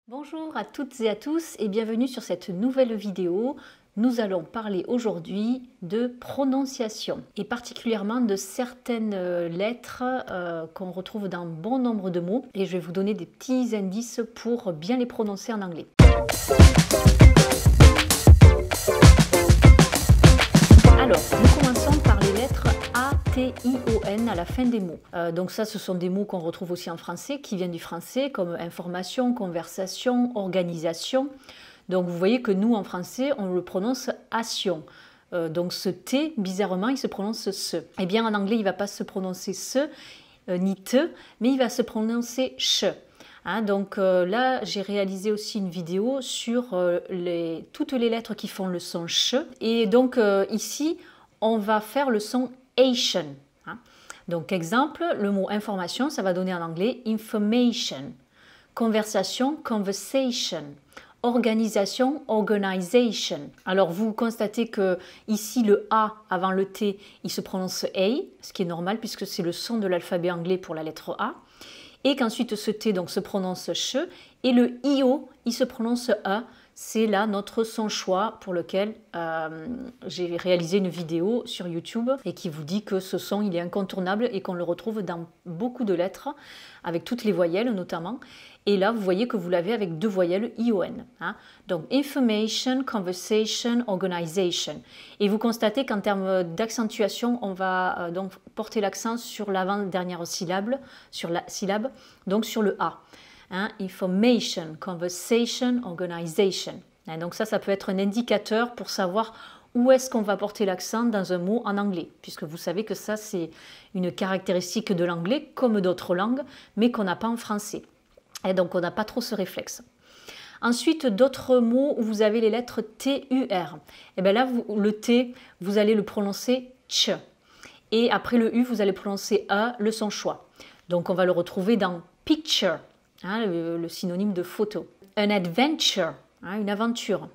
Bonjour à toutes et à tous et bienvenue sur cette nouvelle vidéo. Nous allons parler aujourd'hui de prononciation et particulièrement de certaines lettres qu'on retrouve dans bon nombre de mots et je vais vous donner des petits indices pour bien les prononcer en anglais. Alors, nous commençons par les lettres A, T, I, O, N à la fin des mots. Donc ça, ce sont des mots qu'on retrouve aussi en français, qui viennent du français, comme information, conversation, organisation. Donc vous voyez que nous, en français, on le prononce ation. Donc ce T, bizarrement, il se prononce se. Eh bien, en anglais, il ne va pas se prononcer se, ni te, mais il va se prononcer ch. Donc là, j'ai réalisé aussi une vidéo sur toutes les lettres qui font le son ch. Et donc ici, on va faire le son Asian. Donc exemple, le mot information, ça va donner en anglais information. Conversation, conversation. Organisation, organisation. Alors vous constatez que ici le A avant le T, il se prononce A, ce qui est normal puisque c'est le son de l'alphabet anglais pour la lettre A. Et qu'ensuite ce T donc se prononce ch et le IO il se prononce A. C'est là notre son choix pour lequel j'ai réalisé une vidéo sur YouTube et qui vous dit que ce son il est incontournable et qu'on le retrouve dans beaucoup de lettres avec toutes les voyelles notamment. Et là vous voyez que vous l'avez avec deux voyelles ION. Donc information, conversation, organisation. Et vous constatez qu'en termes d'accentuation on va donc porter l'accent sur l'avant-dernière syllabe, donc sur le A. Information, conversation, organisation. Donc ça peut être un indicateur pour savoir où est-ce qu'on va porter l'accent dans un mot en anglais, puisque vous savez que ça c'est une caractéristique de l'anglais comme d'autres langues, mais qu'on n'a pas en français. Et donc on n'a pas trop ce réflexe. Ensuite, d'autres mots où vous avez les lettres T-U-R. Et bien là, le T, vous allez le prononcer ch. Et après le U, vous allez prononcer A, le son choix. Donc on va le retrouver dans picture, le synonyme de photo. An adventure, une aventure.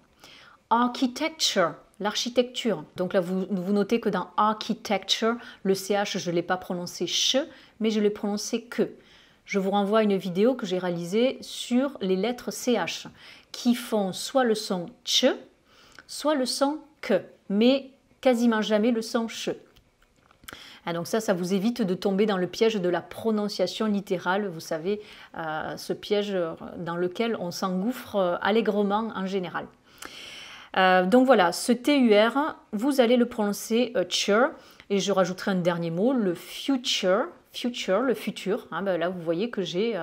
Architecture, l'architecture. Donc là, vous notez que dans architecture, le CH, je ne l'ai pas prononcé ch, mais je l'ai prononcé que. Je vous renvoie à une vidéo que j'ai réalisée sur les lettres CH qui font soit le son ch, soit le son que, mais quasiment jamais le son ch. Donc ça vous évite de tomber dans le piège de la prononciation littérale, vous savez, ce piège dans lequel on s'engouffre allègrement en général. Donc voilà, ce TUR, vous allez le prononcer chur, et je rajouterai un dernier mot, le future, le futur. Là, vous voyez que j'ai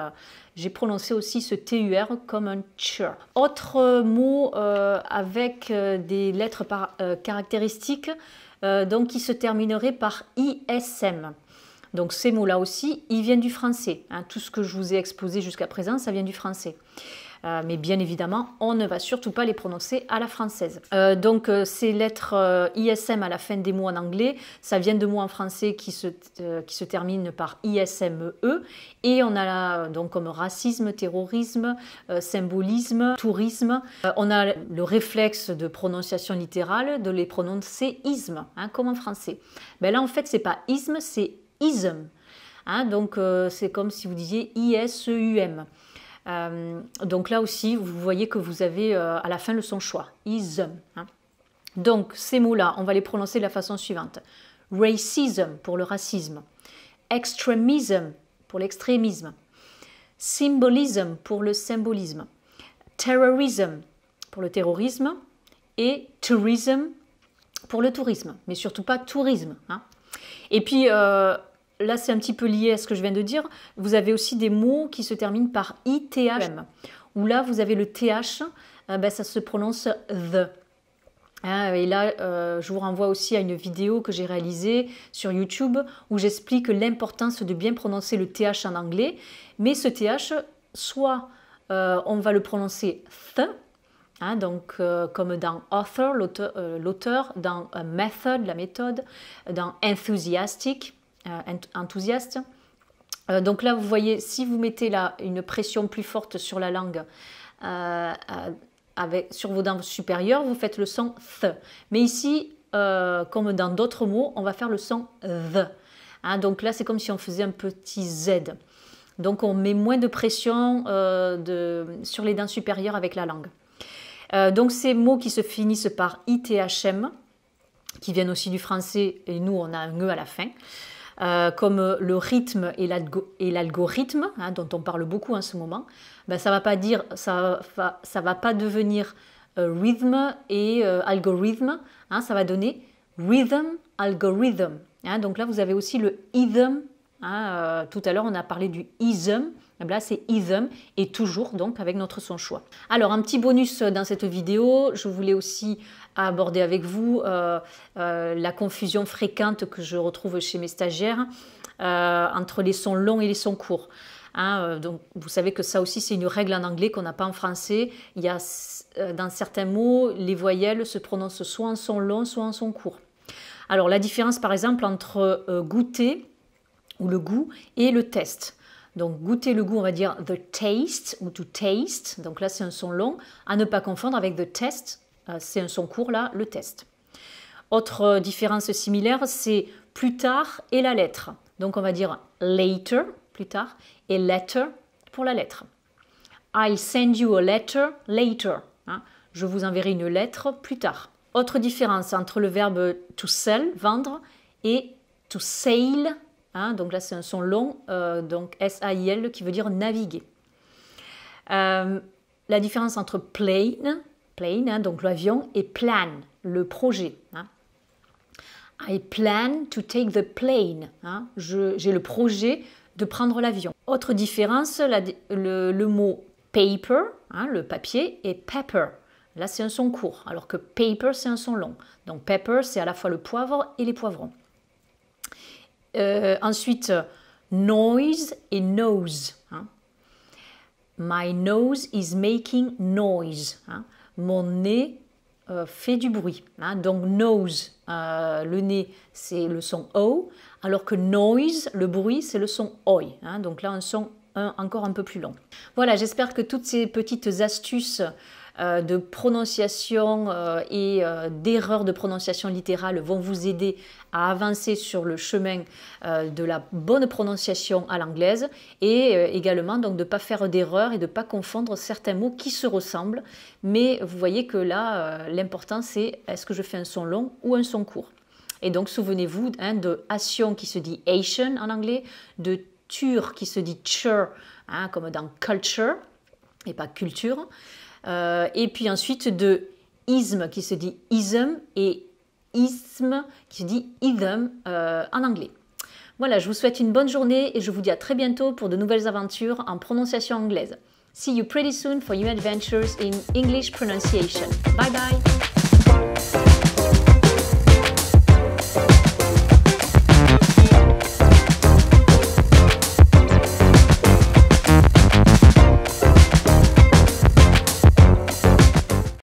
prononcé aussi ce TUR comme un chur. Autre mot avec des lettres caractéristiques, donc qui se terminerait par ISM. Donc ces mots-là aussi, ils viennent du français. Tout ce que je vous ai exposé jusqu'à présent, ça vient du français. Mais bien évidemment, on ne va surtout pas les prononcer à la française. Donc ces lettres ISM à la fin des mots en anglais, ça vient de mots en français qui se terminent par ISME. Et on a là, donc comme racisme, terrorisme, symbolisme, tourisme. On a le réflexe de prononciation littérale de les prononcer isme, comme en français. Ben là en fait c'est pas isme, c'est ism. Donc c'est comme si vous disiez ISEUM. Donc là aussi, vous voyez que vous avez à la fin le son choix, ism. Donc ces mots-là, on va les prononcer de la façon suivante. Racism pour le racisme, extremism pour l'extrémisme, symbolism pour le symbolisme, terrorism pour le terrorisme et tourism pour le tourisme, mais surtout pas tourisme. Et puis là, c'est un petit peu lié à ce que je viens de dire. Vous avez aussi des mots qui se terminent par ITHM, où là, vous avez le TH, ça se prononce the. Et là, je vous renvoie aussi à une vidéo que j'ai réalisée sur YouTube où j'explique l'importance de bien prononcer le TH en anglais. Mais ce TH, soit on va le prononcer th, donc comme dans author, l'auteur, dans method, la méthode, dans enthusiastic, enthousiaste. Donc là, vous voyez, si vous mettez là une pression plus forte sur la langue, sur vos dents supérieures, vous faites le son th. Mais ici, comme dans d'autres mots, on va faire le son the. Donc là, c'est comme si on faisait un petit Z. Donc on met moins de pression sur les dents supérieures avec la langue. Donc ces mots qui se finissent par ITHM, qui viennent aussi du français, et nous on a un E à la fin, comme le rythme et l'algorithme, hein, dont on parle beaucoup en ce moment, ben, ça va pas devenir rhythm et algorithme, hein, ça va donner rhythm, algorithm. Hein, donc là vous avez aussi le ism, hein, tout à l'heure on a parlé du ism, là c'est ism et toujours donc avec notre son choix. Alors un petit bonus dans cette vidéo, je voulais aussi aborder avec vous la confusion fréquente que je retrouve chez mes stagiaires entre les sons longs et les sons courts. Hein, donc vous savez que ça aussi c'est une règle en anglais qu'on n'a pas en français. Il y a dans certains mots, les voyelles se prononcent soit en son long, soit en son court. Alors la différence par exemple entre goûter ou le goût et le test. Donc goûter le goût, on va dire the taste ou to taste. Donc là c'est un son long, à ne pas confondre avec the test, c'est un son court là, le test. Autre différence similaire, c'est plus tard et la lettre. Donc on va dire later, plus tard, et letter pour la lettre. I'll send you a letter later. Hein, je vous enverrai une lettre plus tard. Autre différence entre le verbe to sell, vendre, et to sail. Hein, donc là c'est un son long, donc S-A-I-L qui veut dire naviguer. La différence entre plane, hein, donc l'avion, et plan, le projet. Hein. I plan to take the plane. Hein, j'ai le projet de prendre l'avion. Autre différence, le mot paper, hein, le papier, et pepper. Là c'est un son court, alors que paper c'est un son long. Donc pepper c'est à la fois le poivre et les poivrons. Ensuite, noise et nose. Hein. My nose is making noise. Hein. Mon nez fait du bruit. Hein. Donc nose, le nez, c'est le son O, alors que noise, le bruit, c'est le son oi. Hein. Donc là, un son encore un peu plus long. Voilà, j'espère que toutes ces petites astuces de prononciation et d'erreurs de prononciation littérale vont vous aider à avancer sur le chemin de la bonne prononciation à l'anglaise et également donc de ne pas faire d'erreurs et de ne pas confondre certains mots qui se ressemblent. Mais vous voyez que là, l'important c'est est-ce que je fais un son long ou un son court. Et donc souvenez-vous hein, de Asian qui se dit Asian en anglais, de tur qui se dit chur, hein, comme dans culture et pas culture. Et puis ensuite de ism qui se dit ism et ism qui se dit ism en anglais. Voilà, je vous souhaite une bonne journée et je vous dis à très bientôt pour de nouvelles aventures en prononciation anglaise. See you pretty soon for new adventures in English pronunciation. Bye bye!